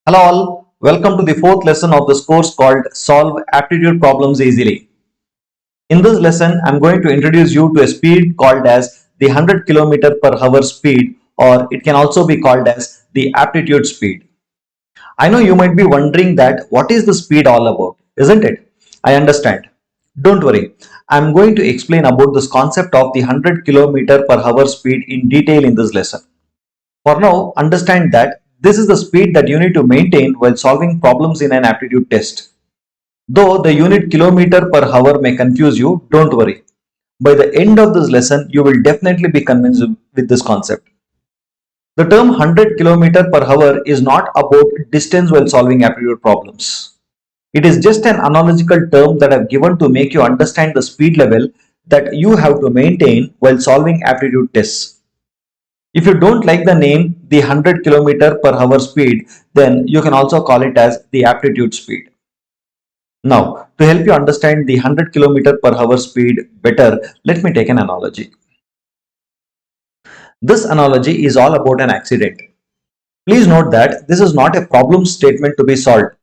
Hello all, welcome to the fourth lesson of this course called Solve Aptitude Problems Easily. In this lesson, I'm going to introduce you to a speed called as the 100 km/h speed, or it can also be called as the aptitude speed. I know you might be wondering that what is the speed all about, isn't it? I understand. Don't worry, I'm going to explain about this concept of the 100 km/h speed in detail in this lesson. For now, understand that this is the speed that you need to maintain while solving problems in an aptitude test. Though the unit kilometer per hour may confuse you, don't worry. By the end of this lesson, you will definitely be convinced with this concept. The term 100 km/h is not about distance while solving aptitude problems. It is just an analogical term that I've given to make you understand the speed level that you have to maintain while solving aptitude tests. If you don't like the name, the 100 km/h speed, then you can also call it as the aptitude speed. Now, to help you understand the 100 km/h speed better, let me take an analogy. This analogy is all about an accident. Please note that this is not a problem statement to be solved.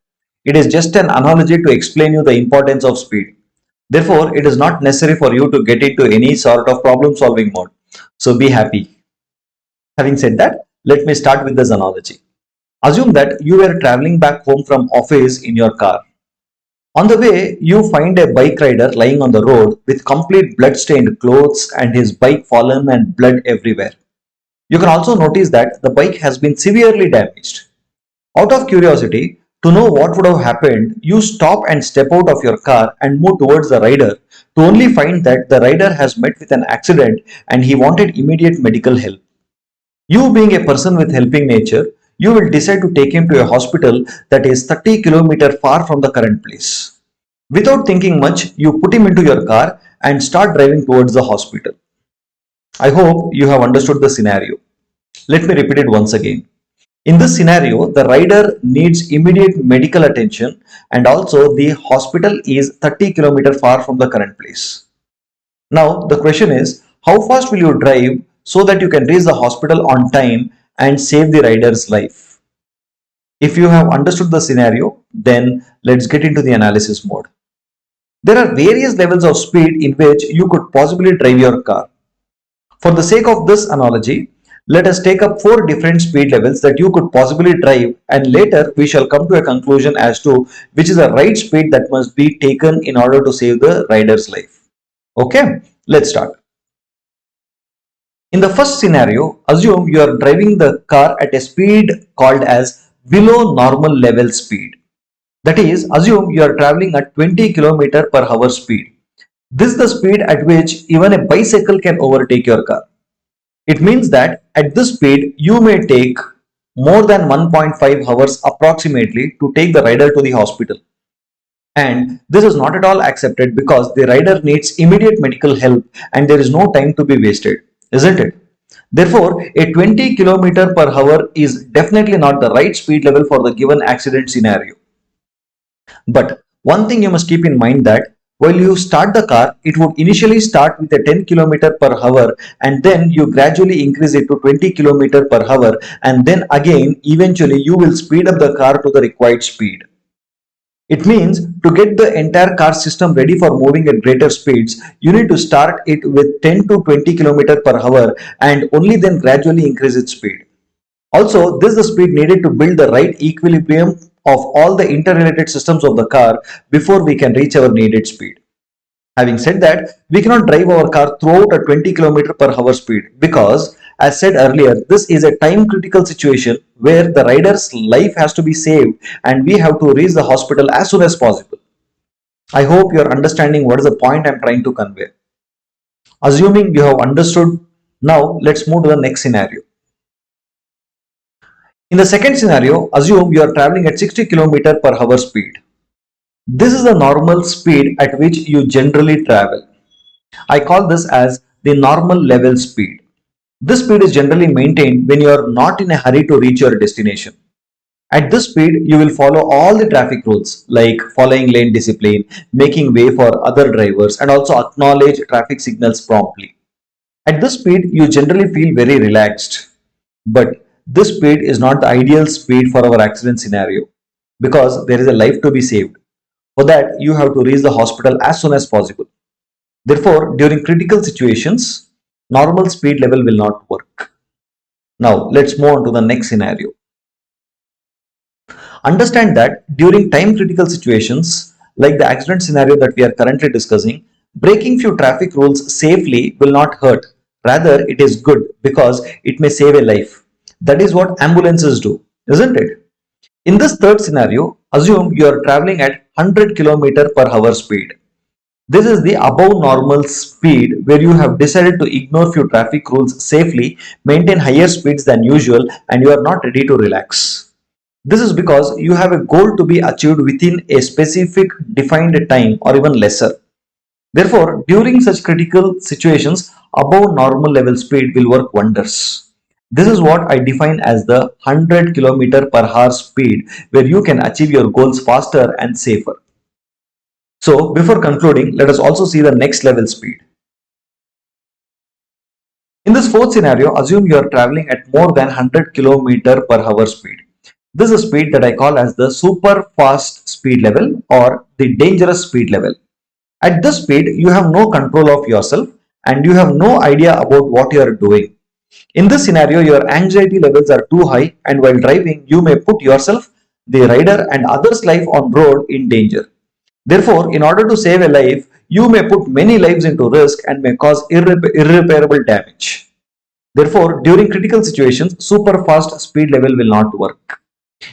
It is just an analogy to explain you the importance of speed. Therefore, it is not necessary for you to get into any sort of problem solving mode. So be happy. Having said that, let me start with this analogy. Assume that you were traveling back home from office in your car. On the way, you find a bike rider lying on the road with complete blood-stained clothes and his bike fallen and blood everywhere. You can also notice that the bike has been severely damaged. Out of curiosity, to know what would have happened, you stop and step out of your car and move towards the rider to only find that the rider has met with an accident and he wanted immediate medical help. You being a person with helping nature, you will decide to take him to a hospital that is 30 km far from the current place. Without thinking much, you put him into your car and start driving towards the hospital. I hope you have understood the scenario. Let me repeat it once again. In this scenario, the rider needs immediate medical attention and also the hospital is 30 km far from the current place. Now, the question is, how fast will you drive so that you can reach the hospital on time and save the rider's life? If you have understood the scenario, then let's get into the analysis mode. There are various levels of speed in which you could possibly drive your car. For the sake of this analogy, let us take up 4 different speed levels that you could possibly drive, and later we shall come to a conclusion as to which is the right speed that must be taken in order to save the rider's life. Okay, let's start. In the first scenario, assume you are driving the car at a speed called as below normal level speed. That is, assume you are traveling at 20 km/h speed. This is the speed at which even a bicycle can overtake your car. It means that at this speed, you may take more than 1.5 hours approximately to take the rider to the hospital. And this is not at all accepted because the rider needs immediate medical help and there is no time to be wasted, isn't it? Therefore, a 20 km/h is definitely not the right speed level for the given accident scenario. But one thing you must keep in mind that while you start the car, it would initially start with a 10 km/h and then you gradually increase it to 20 km/h and then again eventually you will speed up the car to the required speed. It means to get the entire car system ready for moving at greater speeds, you need to start it with 10 to 20 km/h and only then gradually increase its speed. Also, this is the speed needed to build the right equilibrium of all the interrelated systems of the car before we can reach our needed speed. Having said that, we cannot drive our car throughout a 20 km/h speed because, as said earlier, this is a time critical situation where the rider's life has to be saved and we have to reach the hospital as soon as possible. I hope you are understanding what is the point I am trying to convey. Assuming you have understood, now let's move to the next scenario. In the second scenario, assume you are traveling at 60 km/h speed. This is the normal speed at which you generally travel. I call this as the normal level speed. This speed is generally maintained when you are not in a hurry to reach your destination. At this speed, you will follow all the traffic rules like following lane discipline, making way for other drivers, and also acknowledge traffic signals promptly. At this speed, you generally feel very relaxed. But this speed is not the ideal speed for our accident scenario because there is a life to be saved. For that, you have to reach the hospital as soon as possible. Therefore, during critical situations, normal speed level will not work. Now, let's move on to the next scenario. Understand that during time critical situations, like the accident scenario that we are currently discussing, breaking few traffic rules safely will not hurt. Rather, it is good because it may save a life. That is what ambulances do, isn't it? In this third scenario, assume you are traveling at 100 km per hour speed. This is the above normal speed where you have decided to ignore few traffic rules safely, maintain higher speeds than usual, and you are not ready to relax. This is because you have a goal to be achieved within a specific defined time or even lesser. Therefore, during such critical situations, above normal level speed will work wonders. This is what I define as the 100 km per hour speed where you can achieve your goals faster and safer. So, before concluding, let us also see the next level speed. In this fourth scenario, assume you are traveling at more than 100 km per hour speed. This is a speed that I call as the super fast speed level or the dangerous speed level. At this speed, you have no control of yourself and you have no idea about what you are doing. In this scenario, your anxiety levels are too high, and while driving, you may put yourself, the rider, and others' life on road in danger. Therefore, in order to save a life, you may put many lives into risk and may cause irreparable damage. Therefore, during critical situations, super fast speed level will not work.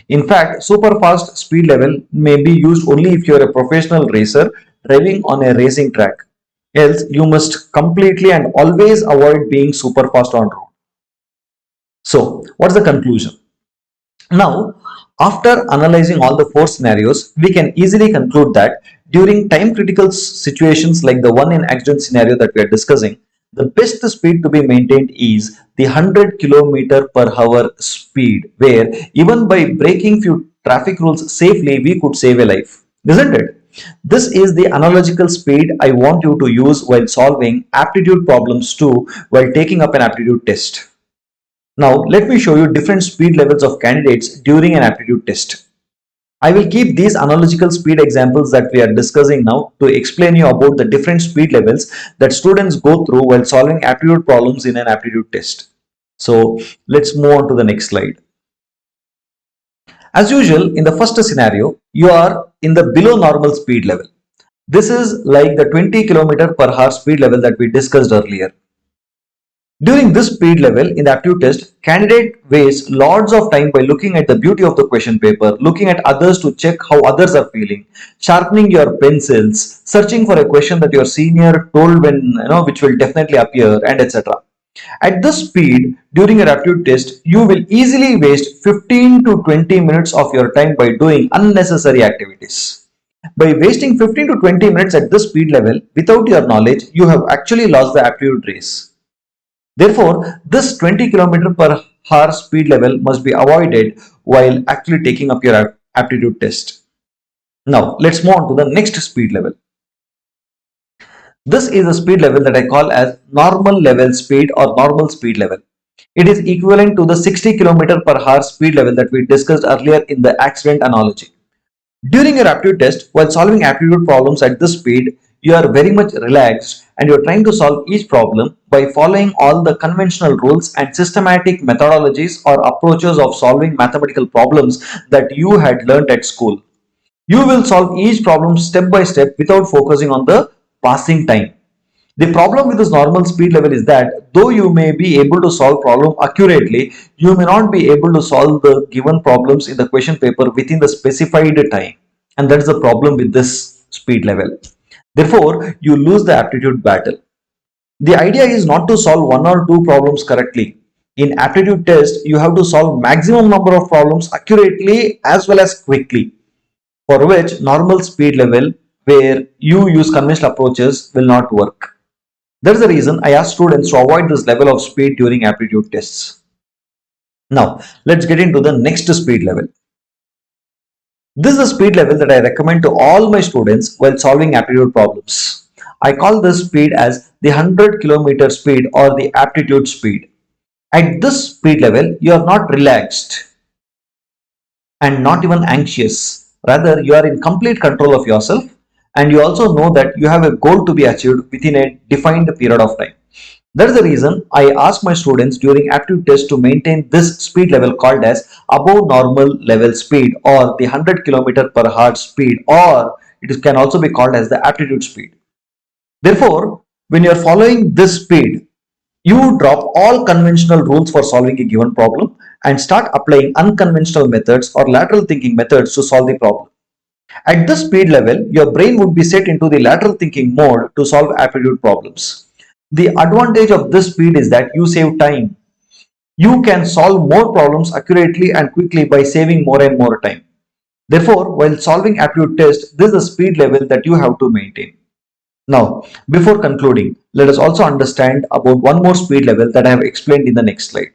In fact, super fast speed level may be used only if you are a professional racer driving on a racing track. Else, you must completely and always avoid being super fast on road. So, what's the conclusion? Now, after analyzing all the four scenarios, we can easily conclude that during time critical situations like the one in accident scenario that we are discussing, the best speed to be maintained is the 100 km per hour speed, where even by breaking few traffic rules safely, we could save a life, isn't it? This is the analogical speed I want you to use while solving aptitude problems too, while taking up an aptitude test. Now, let me show you different speed levels of candidates during an aptitude test. I will keep these analogical speed examples that we are discussing now to explain you about the different speed levels that students go through while solving aptitude problems in an aptitude test. So, let's move on to the next slide. As usual, in the first scenario, you are in the below normal speed level. This is like the 20 km per hour speed level that we discussed earlier. During this speed level in the aptitude test, candidate wastes lots of time by looking at the beauty of the question paper, looking at others to check how others are feeling, sharpening your pencils, searching for a question that your senior told which will definitely appear, and etc. At this speed, during your aptitude test, you will easily waste 15 to 20 minutes of your time by doing unnecessary activities. By wasting 15 to 20 minutes at this speed level without your knowledge, you have actually lost the aptitude race. Therefore, this 20 km per hour speed level must be avoided while actually taking up your aptitude test. Now, let's move on to the next speed level. This is a speed level that I call as normal level speed or normal speed level. It is equivalent to the 60 km per hour speed level that we discussed earlier in the accident analogy. During your aptitude test, while solving aptitude problems at this speed, you are very much relaxed and you are trying to solve each problem by following all the conventional rules and systematic methodologies or approaches of solving mathematical problems that you had learnt at school. You will solve each problem step by step without focusing on the passing time. The problem with this normal speed level is that though you may be able to solve problem accurately, you may not be able to solve the given problems in the question paper within the specified time. And that is the problem with this speed level. Therefore, you lose the aptitude battle. The idea is not to solve one or two problems correctly. In aptitude test, you have to solve maximum number of problems accurately as well as quickly, for which normal speed level where you use conventional approaches will not work. That is the reason I ask students to avoid this level of speed during aptitude tests. Now, let's get into the next speed level. This is the speed level that I recommend to all my students while solving aptitude problems. I call this speed as the 100 km speed or the aptitude speed. At this speed level, you are not relaxed and not even anxious. Rather, you are in complete control of yourself, and you also know that you have a goal to be achieved within a defined period of time. That is the reason I ask my students during aptitude test to maintain this speed level called as above normal level speed, or the 100 km per hour speed, or it can also be called as the aptitude speed. Therefore, when you are following this speed, you drop all conventional rules for solving a given problem and start applying unconventional methods or lateral thinking methods to solve the problem. At this speed level, your brain would be set into the lateral thinking mode to solve aptitude problems. The advantage of this speed is that you save time. You can solve more problems accurately and quickly by saving more and more time. Therefore, while solving aptitude test, this is the speed level that you have to maintain. Now, before concluding, let us also understand about one more speed level that I have explained in the next slide.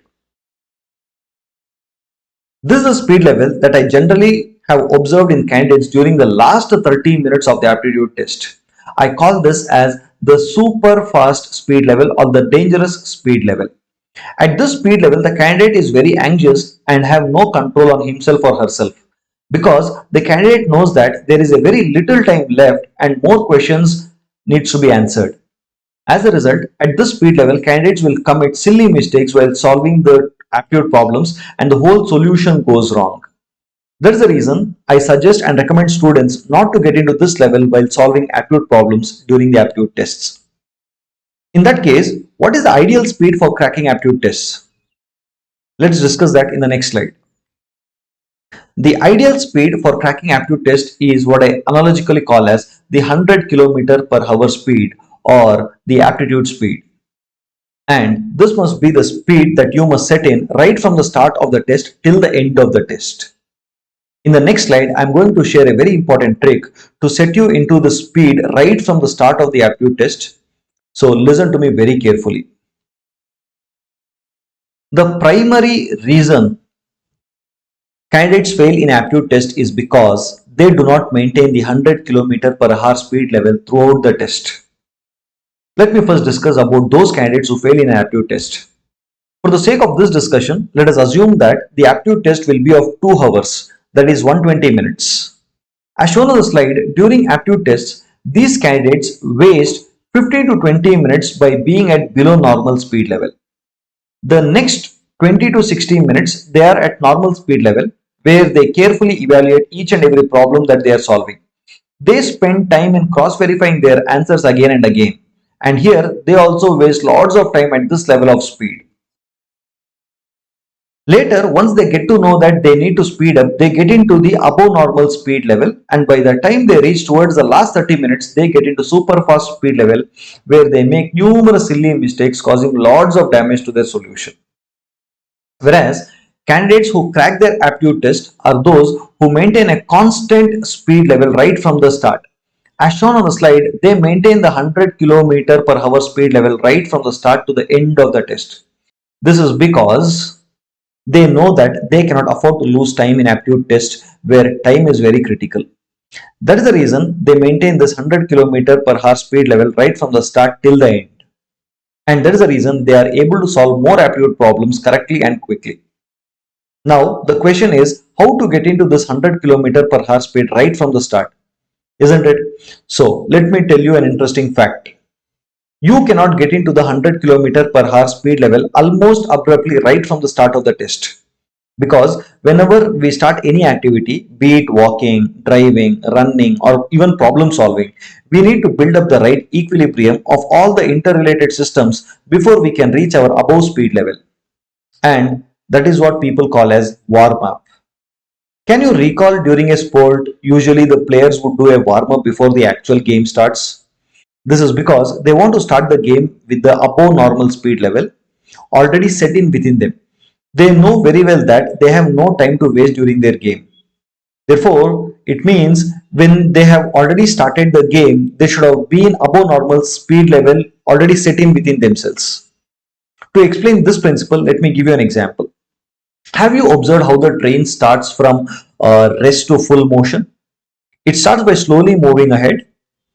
This is the speed level that I generally have observed in candidates during the last 30 minutes of the aptitude test. I call this as the super fast speed level or the dangerous speed level. At this speed level, the candidate is very anxious and have no control on himself or herself, because the candidate knows that there is a very little time left and more questions needs to be answered. As a result, at this speed level, candidates will commit silly mistakes while solving the aptitude problems and the whole solution goes wrong. That is the reason I suggest and recommend students not to get into this level while solving aptitude problems during the aptitude tests. In that case, what is the ideal speed for cracking aptitude tests? Let's discuss that in the next slide. The ideal speed for cracking aptitude test is what I analogically call as the 100 km per hour speed, or the aptitude speed. And this must be the speed that you must set in right from the start of the test till the end of the test. In the next slide, I am going to share a very important trick to set you into the speed right from the start of the aptitude test. So listen to me very carefully. The primary reason candidates fail in aptitude test is because they do not maintain the 100 km per hour speed level throughout the test. Let me first discuss about those candidates who fail in an aptitude test. For the sake of this discussion, let us assume that the aptitude test will be of 2 hours, that is 120 minutes. As shown on the slide, during aptitude tests, these candidates waste 15 to 20 minutes by being at below normal speed level. The next 20 to 60 minutes, they are at normal speed level, where they carefully evaluate each and every problem that they are solving. They spend time in cross-verifying their answers again and again. And here, they also waste lots of time at this level of speed. Later, once they get to know that they need to speed up, they get into the above normal speed level, and by the time they reach towards the last 30 minutes, they get into super fast speed level, where they make numerous silly mistakes causing lots of damage to their solution. Whereas candidates who crack their aptitude test are those who maintain a constant speed level right from the start. As shown on the slide, they maintain the 100 km per hour speed level right from the start to the end of the test. This is because they know that they cannot afford to lose time in aptitude test where time is very critical. That is the reason they maintain this 100 km per hour speed level right from the start till the end. And that is the reason they are able to solve more aptitude problems correctly and quickly. Now, the question is how to get into this 100 km per hour speed right from the start, isn't it? So, let me tell you an interesting fact. You cannot get into the 100 km per hour speed level almost abruptly right from the start of the test. Because whenever we start any activity, be it walking, driving, running, or even problem solving, we need to build up the right equilibrium of all the interrelated systems before we can reach our above speed level. And that is what people call as warm up. Can you recall during a sport, usually the players would do a warm up before the actual game starts? This is because they want to start the game with the above normal speed level already set in within them. They know very well that they have no time to waste during their game. Therefore, it means when they have already started the game, they should have been above normal speed level already set in within themselves. To explain this principle, let me give you an example. Have you observed how the train starts from rest to full motion? It starts by slowly moving ahead,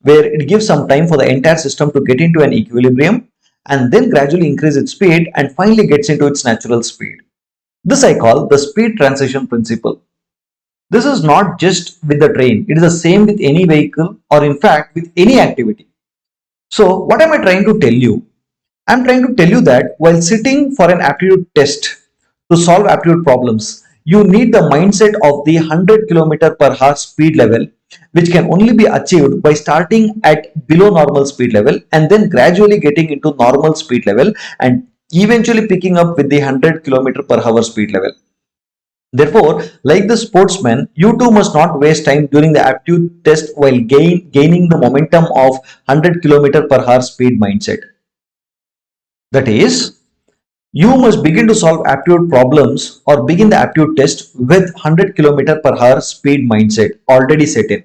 where it gives some time for the entire system to get into an equilibrium, and then gradually increase its speed and finally gets into its natural speed. This I call the speed transition principle. This is not just with the train, it is the same with any vehicle or in fact with any activity. So what am I trying to tell you? I'm trying to tell you that while sitting for an aptitude test to solve aptitude problems, you need the mindset of the 100 km per hour speed level, which can only be achieved by starting at below normal speed level and then gradually getting into normal speed level and eventually picking up with the 100 km per hour speed level. Therefore, like the sportsman, you too must not waste time during the aptitude test while gaining the momentum of 100 km per hour speed mindset. That is, you must begin to solve aptitude problems or begin the aptitude test with 100 km per hour speed mindset already set in.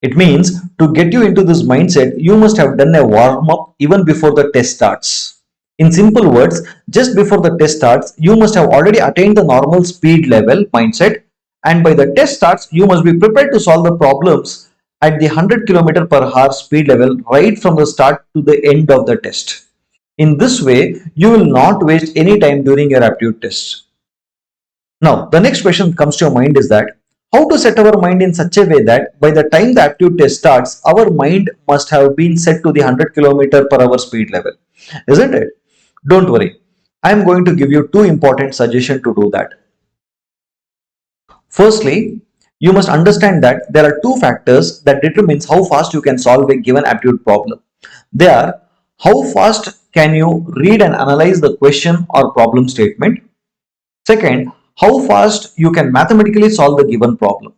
It means to get you into this mindset, you must have done a warm up even before the test starts. In simple words, just before the test starts, you must have already attained the normal speed level mindset, and by the test starts, you must be prepared to solve the problems at the 100 km per hour speed level right from the start to the end of the test. In this way, you will not waste any time during your aptitude test. Now, the next question comes to your mind is that how to set our mind in such a way that by the time the aptitude test starts, our mind must have been set to the 100 km per hour speed level, isn't it? Don't worry. I am going to give you two important suggestions to do that. Firstly, you must understand that there are two factors that determines how fast you can solve a given aptitude problem. They are how fast can you read and analyze the question or problem statement. Second, how fast you can mathematically solve the given problem.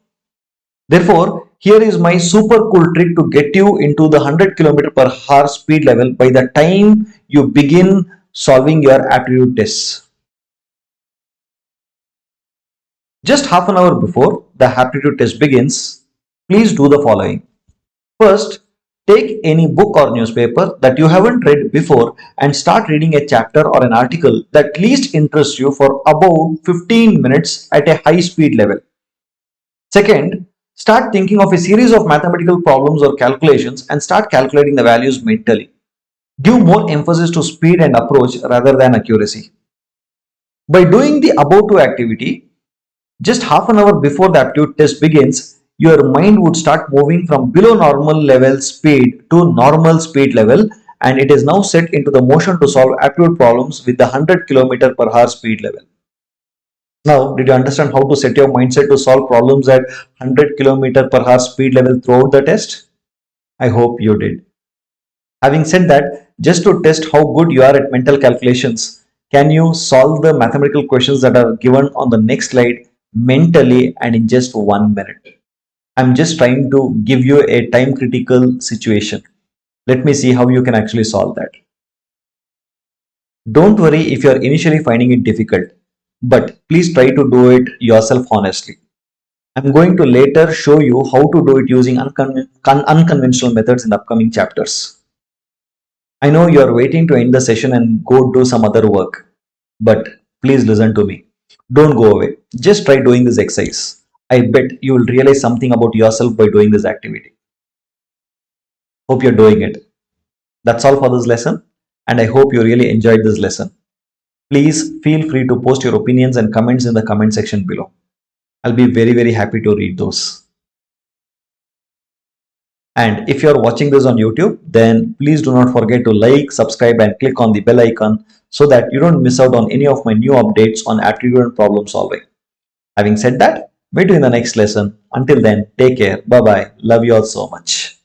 Therefore, here is my super cool trick to get you into the 100 km per hour speed level by the time you begin solving your aptitude tests. Just half an hour before the aptitude test begins, please do the following. First, take any book or newspaper that you haven't read before and start reading a chapter or an article that least interests you for about 15 minutes at a high speed level. Second, start thinking of a series of mathematical problems or calculations and start calculating the values mentally. Give more emphasis to speed and approach rather than accuracy. By doing the above two activity, just half an hour before the aptitude test begins, your mind would start moving from below normal level speed to normal speed level, and it is now set into the motion to solve aptitude problems with the 100 km per hour speed level. Now, did you understand how to set your mindset to solve problems at 100 km per hour speed level throughout the test? I hope you did. Having said that, just to test how good you are at mental calculations, can you solve the mathematical questions that are given on the next slide mentally and in just 1 minute? I'm just trying to give you a time critical situation. Let me see how you can actually solve that. Don't worry if you're initially finding it difficult, but please try to do it yourself honestly. I'm going to later show you how to do it using unconventional methods in the upcoming chapters. I know you're waiting to end the session and go do some other work, but please listen to me. Don't go away. Just try doing this exercise. I bet you will realize something about yourself by doing this activity. Hope you're doing it. That's all for this lesson, and I hope you really enjoyed this lesson. Please feel free to post your opinions and comments in the comment section below. I'll be very happy to read those. And if you're watching this on YouTube, then please do not forget to like, subscribe, and click on the bell icon so that you don't miss out on any of my new updates on aptitude and problem solving. Having said that, meet you in the next lesson. Until then, take care. Bye bye. Love you all so much.